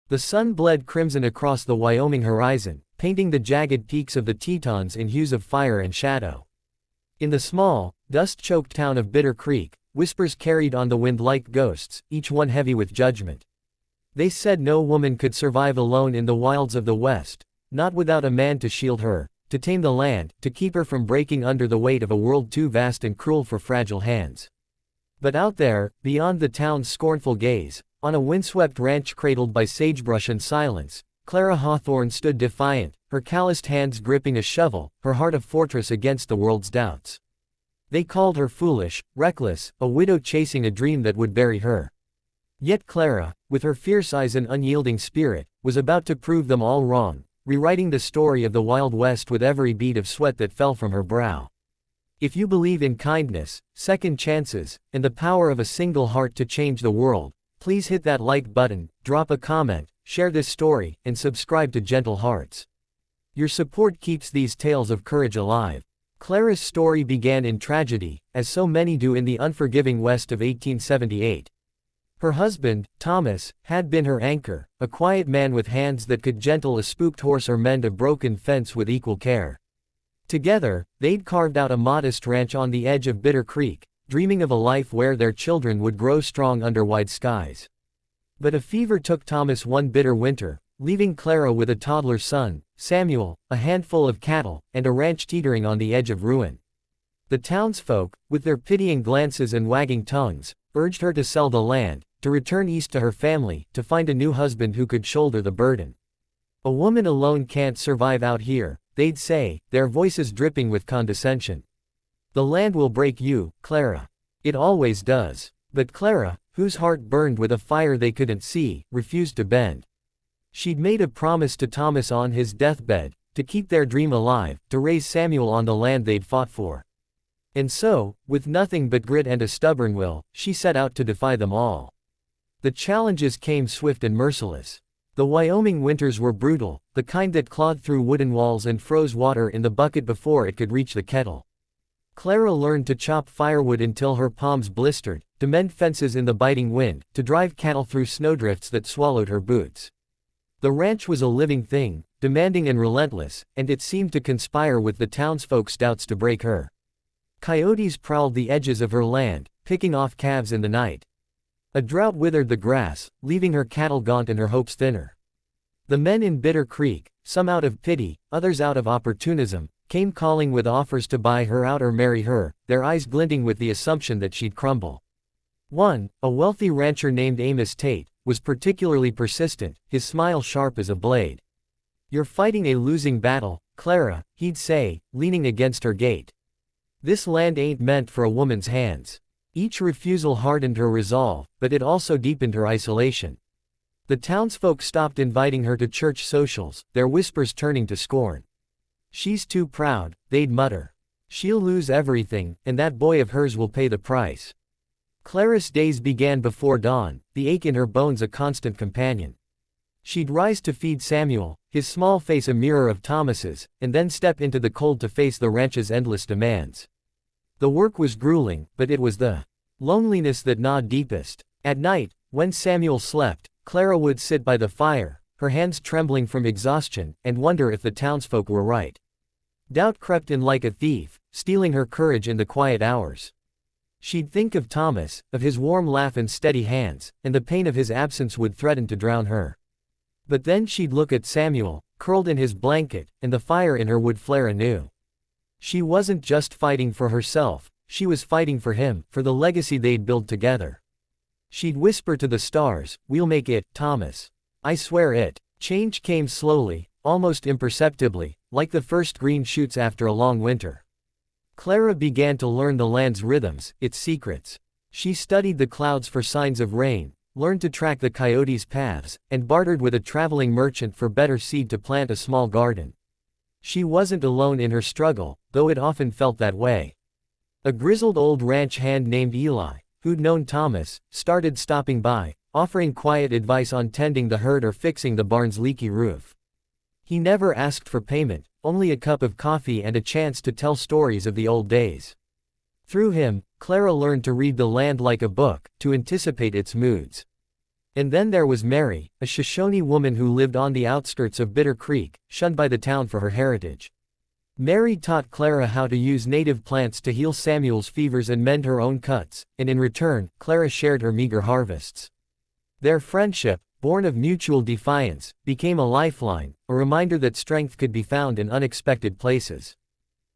The sun bled crimson across the Wyoming horizon, painting the jagged peaks of the Tetons in hues of fire and shadow. In the small, dust-choked town of Bitter Creek, whispers carried on the wind like ghosts, each one heavy with judgment. They said no woman could survive alone in the wilds of the West, not without a man to shield her, to tame the land, to keep her from breaking under the weight of a world too vast and cruel for fragile hands. But out there, beyond the town's scornful gaze, on a windswept ranch cradled by sagebrush and silence, Clara Hawthorne stood defiant, her calloused hands gripping a shovel, her heart a fortress against the world's doubts. They called her foolish, reckless, a widow chasing a dream that would bury her. Yet Clara, with her fierce eyes and unyielding spirit, was about to prove them all wrong, rewriting the story of the Wild West with every bead of sweat that fell from her brow. If you believe in kindness, second chances, and the power of a single heart to change the world, please hit that like button, drop a comment, share this story, and subscribe to Gentle Hearts. Your support keeps these tales of courage alive. Clara's story began in tragedy, as so many do in the unforgiving West of 1878. Her husband, Thomas, had been her anchor, a quiet man with hands that could gentle a spooked horse or mend a broken fence with equal care. Together, they'd carved out a modest ranch on the edge of Bitter Creek, dreaming of a life where their children would grow strong under wide skies. But a fever took Thomas one bitter winter, leaving Clara with a toddler son, Samuel, a handful of cattle, and a ranch teetering on the edge of ruin. The townsfolk, with their pitying glances and wagging tongues, urged her to sell the land, to return east to her family, to find a new husband who could shoulder the burden. A woman alone can't survive out here, they'd say, their voices dripping with condescension. The land will break you, Clara. It always does. But Clara, whose heart burned with a fire they couldn't see, refused to bend. She'd made a promise to Thomas on his deathbed, to keep their dream alive, to raise Samuel on the land they'd fought for. And so, with nothing but grit and a stubborn will, she set out to defy them all. The challenges came swift and merciless. The Wyoming winters were brutal, the kind that clawed through wooden walls and froze water in the bucket before it could reach the kettle. Clara learned to chop firewood until her palms blistered, to mend fences in the biting wind, to drive cattle through snowdrifts that swallowed her boots. The ranch was a living thing, demanding and relentless, and it seemed to conspire with the townsfolk's doubts to break her. Coyotes prowled the edges of her land, picking off calves in the night. A drought withered the grass, leaving her cattle gaunt and her hopes thinner. The men in Bitter Creek, some out of pity, others out of opportunism, came calling with offers to buy her out or marry her, their eyes glinting with the assumption that she'd crumble. One, a wealthy rancher named Amos Tate, was particularly persistent, his smile sharp as a blade. "You're fighting a losing battle, Clara," he'd say, leaning against her gate. "This land ain't meant for a woman's hands." Each refusal hardened her resolve, but it also deepened her isolation. The townsfolk stopped inviting her to church socials, their whispers turning to scorn. "She's too proud," they'd mutter. "She'll lose everything, and that boy of hers will pay the price." Clara's days began before dawn, the ache in her bones a constant companion. She'd rise to feed Samuel, his small face a mirror of Thomas's, and then step into the cold to face the ranch's endless demands. The work was grueling, but it was the loneliness that gnawed deepest. At night, when Samuel slept, Clara would sit by the fire, her hands trembling from exhaustion, and wonder if the townsfolk were right. Doubt crept in like a thief, stealing her courage in the quiet hours. She'd think of Thomas, of his warm laugh and steady hands, and the pain of his absence would threaten to drown her. But then she'd look at Samuel, curled in his blanket, and the fire in her would flare anew. She wasn't just fighting for herself, she was fighting for him, for the legacy they'd build together. She'd whisper to the stars, "We'll make it, Thomas. I swear it." Change came slowly, almost imperceptibly, like the first green shoots after a long winter. Clara began to learn the land's rhythms, its secrets. She studied the clouds for signs of rain, learned to track the coyotes' paths, and bartered with a traveling merchant for better seed to plant a small garden. She wasn't alone in her struggle, though it often felt that way. A grizzled old ranch hand named Eli, who'd known Thomas, started stopping by, offering quiet advice on tending the herd or fixing the barn's leaky roof. He never asked for payment, only a cup of coffee and a chance to tell stories of the old days. Through him, Clara learned to read the land like a book, to anticipate its moods. And then there was Mary, a Shoshone woman who lived on the outskirts of Bitter Creek, shunned by the town for her heritage. Mary taught Clara how to use native plants to heal Samuel's fevers and mend her own cuts, and in return, Clara shared her meager harvests. Their friendship, born of mutual defiance, became a lifeline, a reminder that strength could be found in unexpected places.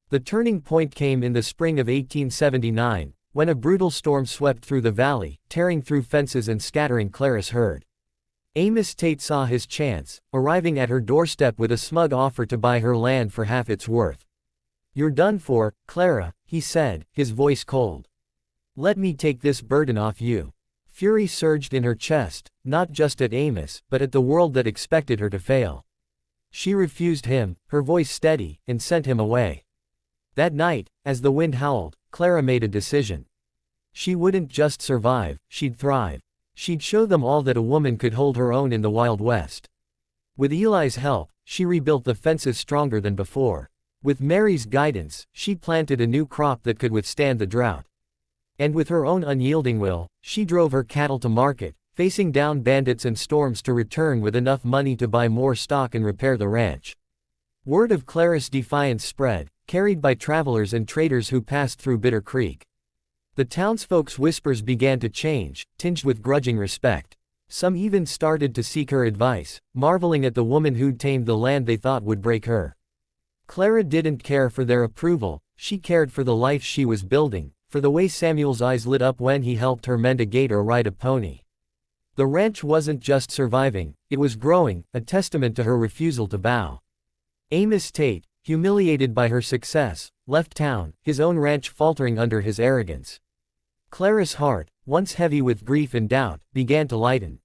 The turning point came in the spring of 1879, when a brutal storm swept through the valley, tearing through fences and scattering Clara's herd. Amos Tate saw his chance, arriving at her doorstep with a smug offer to buy her land for half its worth. "You're done for, Clara," he said, his voice cold. "Let me take this burden off you." Fury surged in her chest, not just at Amos, but at the world that expected her to fail. She refused him, her voice steady, and sent him away. That night, as the wind howled, Clara made a decision. She wouldn't just survive, she'd thrive. She'd show them all that a woman could hold her own in the Wild West. With Eli's help, she rebuilt the fences stronger than before. With Mary's guidance, she planted a new crop that could withstand the drought. And with her own unyielding will, she drove her cattle to market, facing down bandits and storms to return with enough money to buy more stock and repair the ranch. Word of Clara's defiance spread, carried by travelers and traders who passed through Bitter Creek. The townsfolk's whispers began to change, tinged with grudging respect. Some even started to seek her advice, marveling at the woman who'd tamed the land they thought would break her. Clara didn't care for their approval, she cared for the life she was building, for the way Samuel's eyes lit up when he helped her mend a gate or ride a pony. The ranch wasn't just surviving, it was growing, a testament to her refusal to bow. Amos Tate, humiliated by her success, left town, his own ranch faltering under his arrogance. Clara's heart, once heavy with grief and doubt, began to lighten.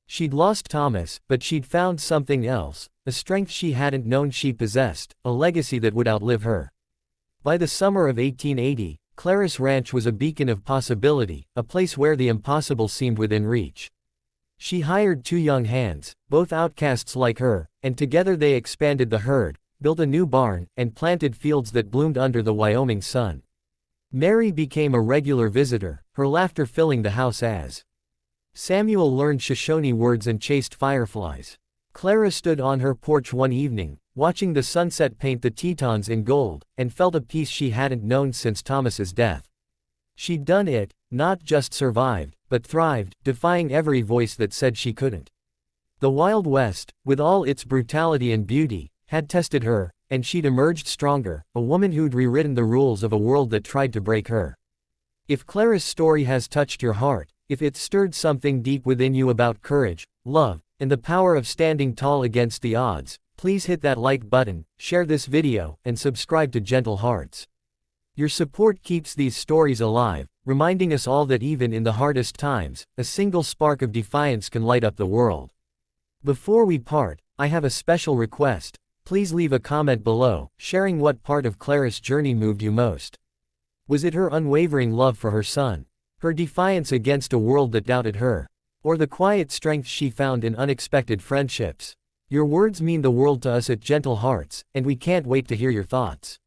She'd lost Thomas, but she'd found something else, a strength she hadn't known she possessed, a legacy that would outlive her. By the summer of 1880, Clara's ranch was a beacon of possibility, a place where the impossible seemed within reach. She hired 2 young hands, both outcasts like her, and together they expanded the herd, built a new barn, and planted fields that bloomed under the Wyoming sun. Mary became a regular visitor, her laughter filling the house as Samuel learned Shoshone words and chased fireflies. Clara stood on her porch one evening, watching the sunset paint the Tetons in gold, and felt a peace she hadn't known since Thomas's death. She'd done it, not just survived, but thrived, defying every voice that said she couldn't. The Wild West, with all its brutality and beauty, had tested her, and she'd emerged stronger, a woman who'd rewritten the rules of a world that tried to break her. If Clara's story has touched your heart, if it's stirred something deep within you about courage, love, and the power of standing tall against the odds, please hit that like button, share this video, and subscribe to Gentle Hearts. Your support keeps these stories alive, reminding us all that even in the hardest times, a single spark of defiance can light up the world. Before we part, I have a special request. Please leave a comment below, sharing what part of Clara's journey moved you most. Was it her unwavering love for her son? Her defiance against a world that doubted her? Or the quiet strength she found in unexpected friendships? Your words mean the world to us at Gentle Hearts, and we can't wait to hear your thoughts.